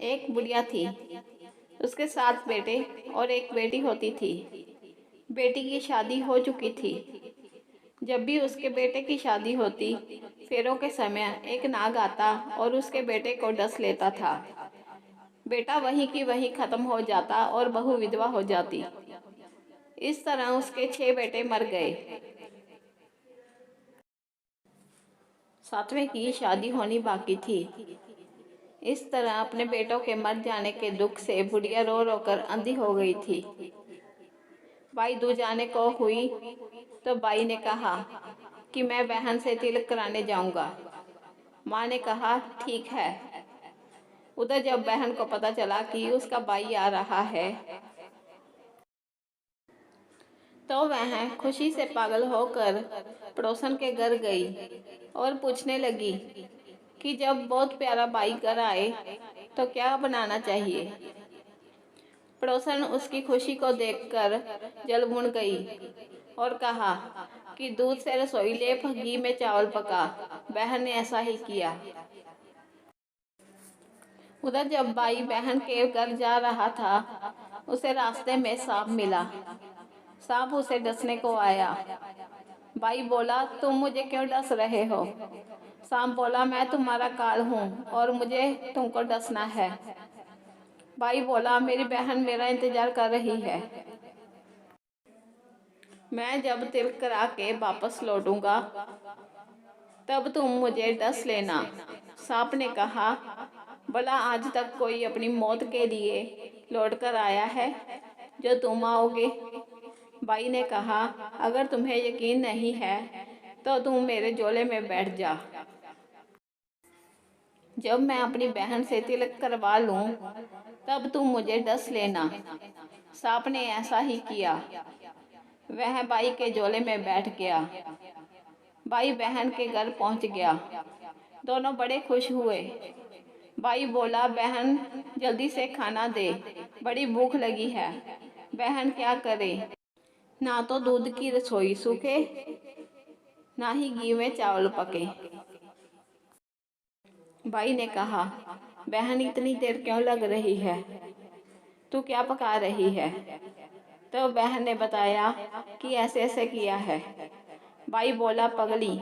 एक बुढ़िया थी, उसके 7 बेटे और एक बेटी होती थी। बेटी की शादी हो चुकी थी। जब भी उसके बेटे की शादी होती, फेरों के समय एक नाग आता और उसके बेटे को डस लेता था। बेटा वहीं की वहीं खत्म हो जाता और बहू विधवा हो जाती। इस तरह उसके 6 बेटे मर गए। 7वें की शादी होनी बाकी थी। इस तरह अपने बेटों के मर जाने के दुख से बुढ़िया रो रो कर अंधी हो गई थी। बाई दूज आने को हुई तो बाई ने कहा कि मैं बहन से तिलक कराने जाऊंगा। माँ ने कहा ठीक है। उधर जब बहन को पता चला कि उसका बाई आ रहा है तो वह खुशी से पागल होकर पड़ोसन के घर गई और पूछने लगी कि जब बहुत प्यारा बाई घर आए तो क्या बनाना चाहिए। पड़ोसन उसकी खुशी को देखकर जल भुन गई और कहा कि दूध से रसोई लेप, घी में चावल पका। बहन ने ऐसा ही किया। उधर जब बाई बहन के घर जा रहा था, उसे रास्ते में सांप मिला। सांप उसे डसने को आया। बाई बोला, तुम मुझे क्यों डस रहे हो? सांप बोला, मैं तुम्हारा काल हूँ और मुझे तुमको डसना है। बाई बोला, मेरी बहन मेरा इंतजार कर रही है। मैं जब तिलक करा के वापस लौटूंगा तब तुम मुझे डस लेना। सांप ने कहा, भला आज तक कोई अपनी मौत के लिए लौट कर आया है जो तुम आओगे? बाई ने कहा, अगर तुम्हें यकीन नहीं है तो तुम मेरे झोले में बैठ जा। जब मैं अपनी बहन से तिलक करवा लूं तब तुम मुझे डस लेना। सांप ने ऐसा ही किया। वह बाई के झोले में बैठ गया। बाई बहन के घर पहुंच गया। दोनों बड़े खुश हुए। बाई बोला, बहन जल्दी से खाना दे, बड़ी भूख लगी है। बहन क्या करे? ना तो दूध की रसोई सूखे, ना ही घी में चावल पके। बाई ने कहा, बहन इतनी देर क्यों लग रही है? तू क्या पका रही है? तो बहन ने बताया कि ऐसे ऐसे किया है। बाई बोला, पगली,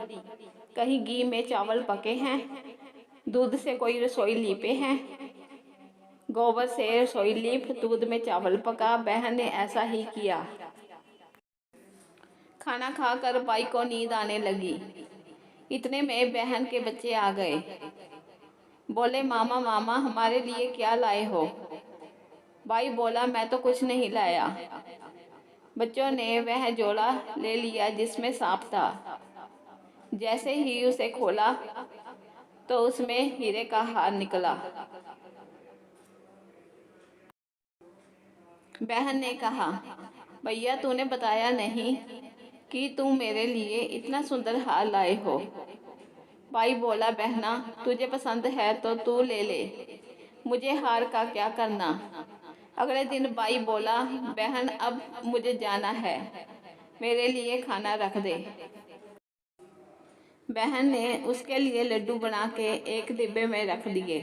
कहीं घी में चावल पके हैं, दूध से कोई रसोई लीपे हैं? गोबर से रसोई लीप, दूध में चावल पका। बहन ने ऐसा ही किया। खाना खाकर बाई को नींद आने लगी। इतने में बहन के बच्चे आ गए। बोले, मामा मामा हमारे लिए क्या लाए हो? बाई बोला, मैं तो कुछ नहीं लाया। बच्चों ने वह झोला ले लिया जिसमें सांप था। जैसे ही उसे खोला तो उसमें हीरे का हार निकला। बहन ने कहा, भैया तूने बताया नहीं कि तुम मेरे लिए इतना सुंदर हार लाए हो। भाई बोला, बहना तुझे पसंद है तो तू ले ले, मुझे हार का क्या करना। अगले दिन भाई बोला, बहन अब मुझे जाना है, मेरे लिए खाना रख दे। बहन ने उसके लिए लड्डू बना के एक डिब्बे में रख दिए।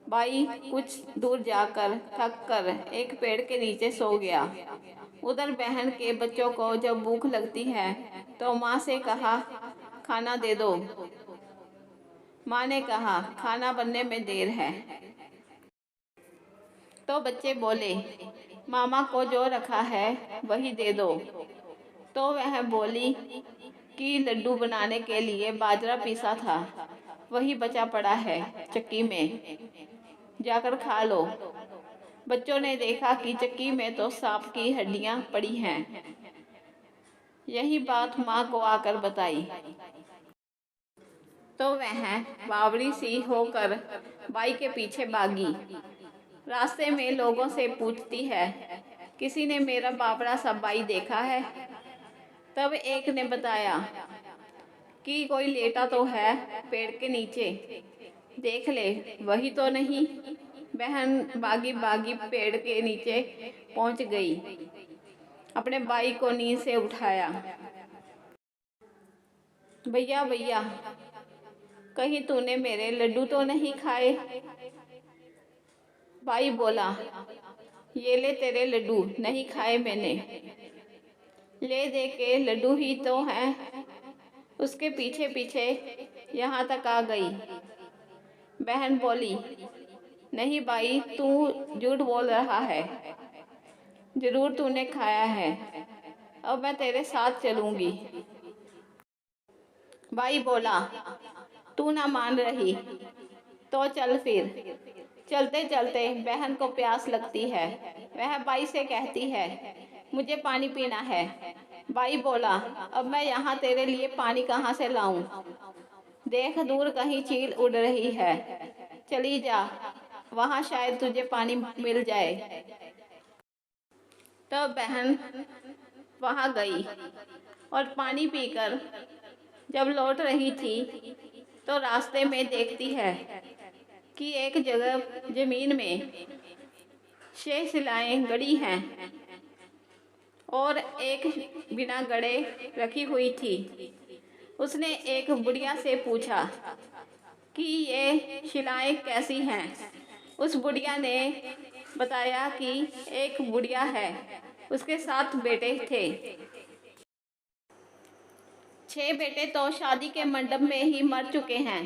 भाई कुछ दूर जाकर थक कर एक पेड़ के नीचे सो गया। उधर बहन के बच्चों को जब भूख लगती है तो माँ से कहा, खाना दे दो। माँ ने कहा, खाना बनने में देर है। तो बच्चे बोले, मामा को जो रखा है वही दे दो। तो वह बोली कि लड्डू बनाने के लिए बाजरा पीसा था, वही बचा पड़ा है चक्की में, जाकर खा लो। बच्चों ने देखा कि चक्की में तो सांप की हड्डियां पड़ी हैं। यही बात माँ को आकर बताई तो वह बावड़ी सी होकर बाई के पीछे भागी। रास्ते में लोगों से पूछती है, किसी ने मेरा बावड़ा सा बाई देखा है? तब एक ने बताया कि कोई लेटा तो है पेड़ के नीचे, देख ले, वही तो नहीं। बहन बागी बागी पेड़ के नीचे पहुंच गई, अपने भाई को नींद से उठाया। भैया भैया, कहीं तूने मेरे लड्डू तो नहीं खाए? भाई बोला, ये ले तेरे लड्डू, नहीं खाए मैंने। ले दे के लड्डू ही तो हैं। उसके पीछे पीछे यहाँ तक आ गई। बहन बोली, नहीं भाई, तू झूठ बोल रहा है, जरूर तूने खाया है, अब मैं तेरे साथ चलूंगी। भाई बोला, तू ना मान रही तो चल फिर। चलते चलते बहन को प्यास लगती है। वह भाई से कहती है, मुझे पानी पीना है। भाई बोला, अब मैं यहाँ तेरे लिए पानी कहाँ से लाऊं? देख, दूर कहीं चील उड़ रही है, चली जा, वहाँ शायद तुझे पानी मिल जाए। तब बहन वहाँ गई और पानी पीकर जब लौट रही थी तो रास्ते में देखती है कि एक जगह जमीन में 6 शिलाएं गड़ी हैं और एक बिना गड़े रखी हुई थी। उसने एक बुढ़िया से पूछा कि ये शिलाएं कैसी हैं। उस बुढ़िया ने बताया कि एक बुढ़िया है, उसके 7 बेटे थे। 6 बेटे तो शादी के मंडप में ही मर चुके हैं,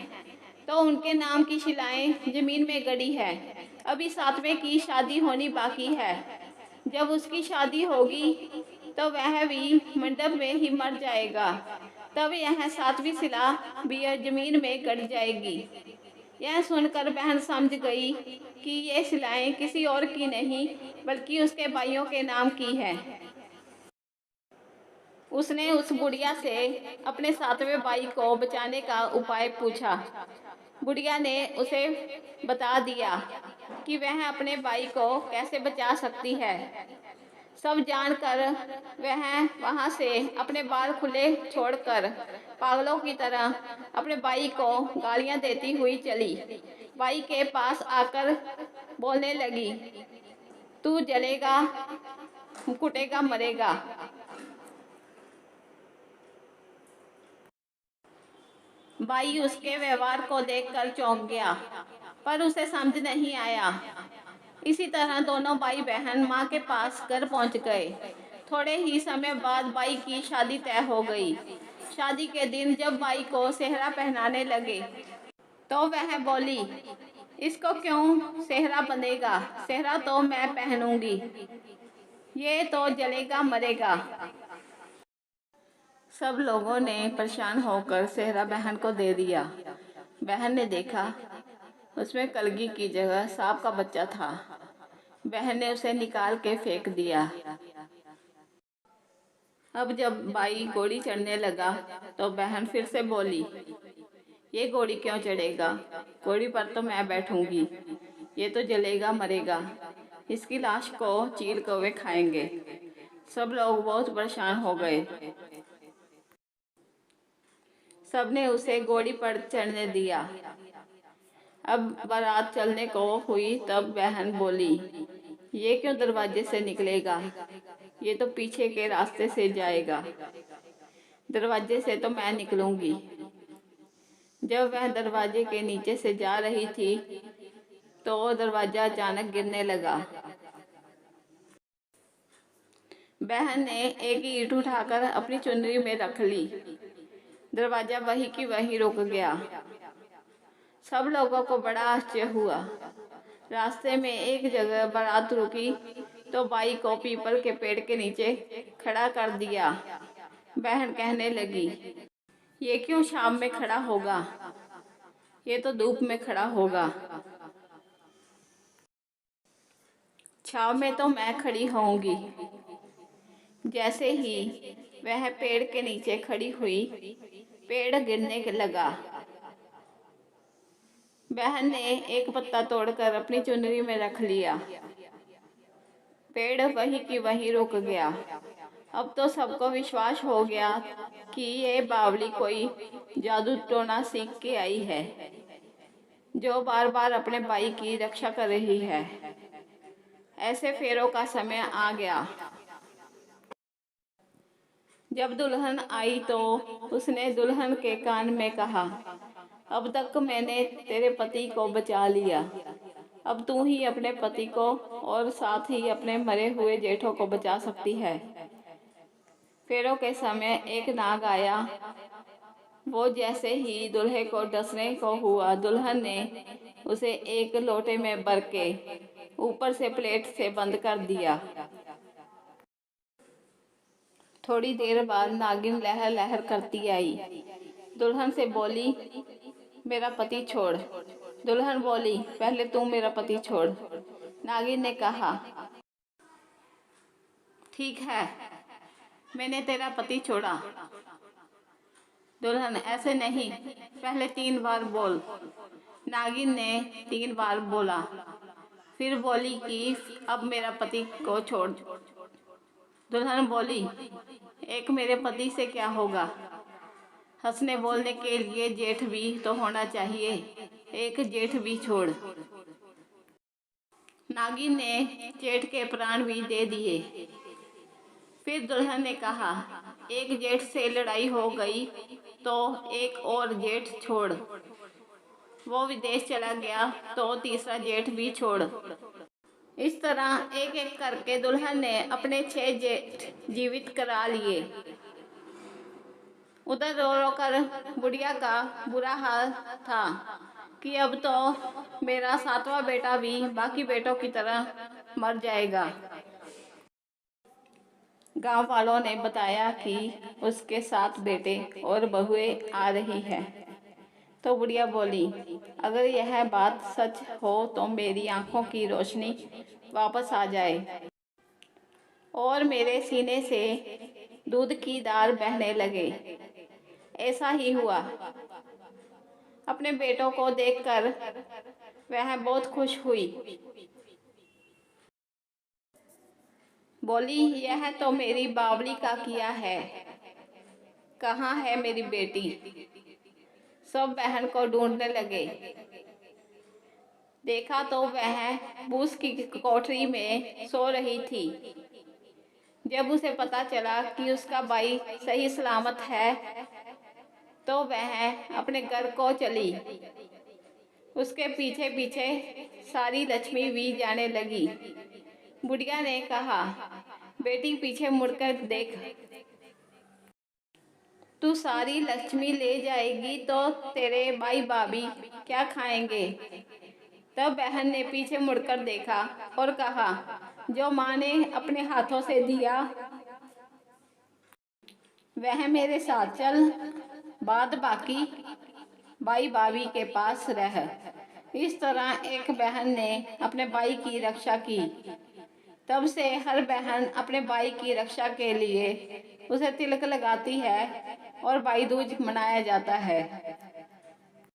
तो उनके नाम की शिलाएं जमीन में गड़ी है। अभी 7वें की शादी होनी बाकी है। जब उसकी शादी होगी तो वह भी मंडप में ही मर जाएगा, तब यह 7वीं शिला भी जमीन में गड़ जाएगी। यह सुनकर बहन समझ गई कि ये शिलाएं किसी और की नहीं बल्कि उसके भाइयों के नाम की है। उसने उस बुढ़िया से अपने 7वें भाई को बचाने का उपाय पूछा। बुढ़िया ने उसे बता दिया कि वह अपने भाई को कैसे बचा सकती है। सब जानकर वह वहां से अपने बाल खुले छोड़कर पागलों की तरह अपने भाई को गालियां देती हुई चली। भाई के पास आकर बोलने लगी, तू जलेगा, कुटेगा, मरेगा। भाई उसके व्यवहार को देखकर चौंक गया, पर उसे समझ नहीं आया। इसी तरह दोनों भाई बहन माँ के पास घर पहुँच गए। थोड़े ही समय बाद भाई की शादी तय हो गई। शादी के दिन जब भाई को सेहरा पहनाने लगे तो वह बोली, इसको क्यों सेहरा बंधेगा? सेहरा तो मैं पहनूंगी, ये तो जलेगा मरेगा। सब लोगों ने परेशान होकर सेहरा बहन को दे दिया। बहन ने देखा उसमें कलगी की जगह सांप का बच्चा था। बहन ने उसे निकाल के फेंक दिया। अब जब भाई घोड़ी चढ़ने लगा तो बहन फिर से बोली, ये घोड़ी क्यों चढ़ेगा? घोड़ी पर तो मैं बैठूंगी, ये तो जलेगा मरेगा, इसकी लाश को चील कौवे खाएंगे। सब लोग बहुत परेशान हो गए। सबने उसे घोड़ी पर चढ़ने दिया। अब बारात चलने को हुई तब बहन बोली, ये क्यों दरवाजे से निकलेगा? ये तो पीछे के रास्ते से जाएगा, दरवाजे से तो मैं निकलूंगी। जब वह दरवाजे के नीचे से जा रही थी तो दरवाजा अचानक गिरने लगा। बहन ने एक ईंट उठाकर अपनी चुनरी में रख ली। दरवाजा वहीं की वहीं रुक गया। सब लोगों को बड़ा आश्चर्य हुआ। रास्ते में एक जगह बारात रुकी तो भाई को पीपल के पेड़ के नीचे खड़ा कर दिया। बहन कहने लगी, ये क्यों शाम में खड़ा होगा? ये तो धूप में खड़ा होगा। छाव में तो मैं खड़ी होऊंगी। जैसे ही वह पेड़ के नीचे खड़ी हुई, पेड़ गिरने लगा। बहन ने एक पत्ता तोड़कर अपनी चुनरी में रख लिया। पेड़ वहीं की वहीं रुक गया। अब तो सबको विश्वास हो गया कि ये बावली कोई जादू टोना सीख के आई है, जो बार बार अपने भाई की रक्षा कर रही है। ऐसे फेरों का समय आ गया। जब दुल्हन आई तो उसने दुल्हन के कान में कहा, अब तक मैंने तेरे पति को बचा लिया, अब तू ही अपने पति को और साथ ही अपने मरे हुए जेठों को बचा सकती है। फेरों के समय एक नाग आया। वो जैसे ही दूल्हे को डसने को हुआ, दुल्हन ने उसे एक लोटे में भर के ऊपर से प्लेट से बंद कर दिया। थोड़ी देर बाद नागिन लहर लहर करती आई। दुल्हन से बोली, मेरा पति छोड़। दुल्हन बोली, पहले तू मेरा पति छोड़। नागिन ने कहा, ठीक है, मैंने तेरा पति छोड़ा। दुल्हन, ऐसे नहीं, पहले 3 बार बोल। नागिन ने 3 बार बोला। फिर बोली कि अब मेरा पति को छोड़। दुल्हन बोली, एक मेरे पति से क्या होगा? हंसने बोलने के लिए जेठ भी तो होना चाहिए, एक जेठ भी छोड़। नागिन ने जेठ के प्राण भी दे दिए। फिर दुल्हन ने कहा, एक जेठ से लड़ाई हो गई तो एक और जेठ छोड़। वो विदेश चला गया तो तीसरा जेठ भी छोड़। इस तरह एक एक करके दुल्हन ने अपने 6 जेठ जीवित करा लिए। उधर रो रो कर बुढ़िया का बुरा हाल था कि अब तो मेरा 7वां बेटा भी बाकी बेटों की तरह मर जाएगा। गांव वालों ने बताया कि उसके 7 बेटे और बहुएं आ रही है। तो बुढ़िया बोली, अगर यह बात सच हो तो मेरी आंखों की रोशनी वापस आ जाए और मेरे सीने से दूध की धार बहने लगे। ऐसा ही हुआ। अपने बेटों को देखकर वह बहुत खुश हुई। बोली, यह तो मेरी बावली का किया है, कहाँ है मेरी बेटी? सब बहन को ढूंढने लगे। देखा तो वह भूस की कोठरी में सो रही थी। जब उसे पता चला कि उसका भाई सही सलामत है तो वह अपने घर को चली। उसके पीछे पीछे सारी लक्ष्मी भी जाने लगी। बुढ़िया ने कहा, बेटी पीछे मुड़कर देख, तू सारी लक्ष्मी ले जाएगी तो तेरे भाई भाभी क्या खाएंगे? तब बहन ने पीछे मुड़कर देखा और कहा, जो माँ ने अपने हाथों से दिया वह मेरे साथ चल, बाद बाकी भाई भाभी के पास रह। इस तरह एक बहन ने अपने भाई की रक्षा की। तब से हर बहन अपने भाई की रक्षा के लिए उसे तिलक लगाती है और भाई दूज मनाया जाता है।